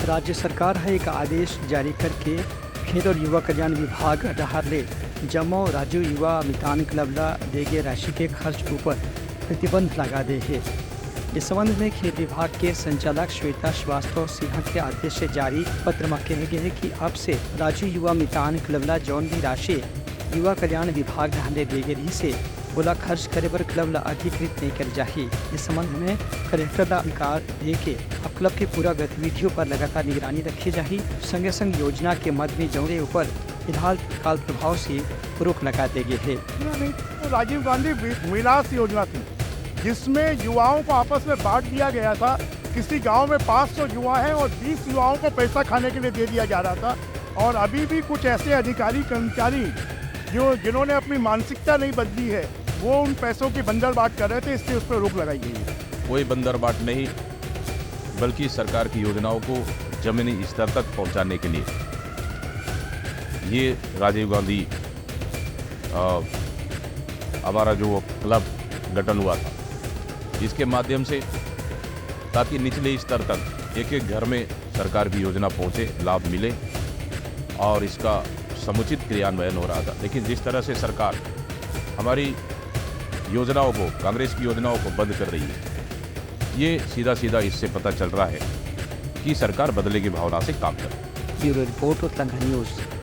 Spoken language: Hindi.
राज्य सरकार है एक आदेश जारी करके खेल और युवा कल्याण विभाग डहारले जम्मू राज्य युवा मितान क्लबला देगे राशि के खर्च ऊपर प्रतिबंध लगा दे है। इस संबंध में खेल विभाग के संचालक श्वेता श्रीवास्तव सिन्हा के आदेश से जारी पत्र में कहे गए है कि अब से राज्य युवा मितान क्लबला जौन भी राशि युवा कल्याण विभाग ढांडे देगे रही से बोला खर्च करे पर क्लब ला अधिकृत नहीं कर चाहिए। इस संबंध में कलेक्टर ला अधिकार दे के अब क्लब के पूरा गतिविधियों पर लगातार निगरानी रखी जाए। संगे संग योजना के मद में जौरे ऊपर फिलहाल तत्काल प्रभाव से रोक लगा दे गए है। तो राजीव गांधी विलास योजना थी जिसमें युवाओं को आपस में बांट दिया गया था। किसी गांव में 500 युवा हैं और 20 युवाओं को पैसा खाने के लिए दे दिया जा रहा था। और अभी भी कुछ ऐसे अधिकारी कर्मचारी जिन्होंने अपनी मानसिकता नहीं बदली है वो उन पैसों की बंदरबाट कर रहे थे, इसलिए उस पर रोक लगाई गई है। कोई बंदरबाट नहीं, बल्कि सरकार की योजनाओं को जमीनी स्तर तक पहुंचाने के लिए ये राजीव गांधी हमारा जो क्लब गठन हुआ था, इसके माध्यम से ताकि निचले स्तर तक एक एक घर में सरकार की योजना पहुंचे, लाभ मिले और इसका समुचित क्रियान्वयन हो रहा था। लेकिन जिस तरह से सरकार हमारी योजनाओं को, कांग्रेस की योजनाओं को बंद कर रही है, ये सीधा सीधा इससे पता चल रहा है कि सरकार बदले की भावना से काम कर रही है। Bureau report Uttarakhand news.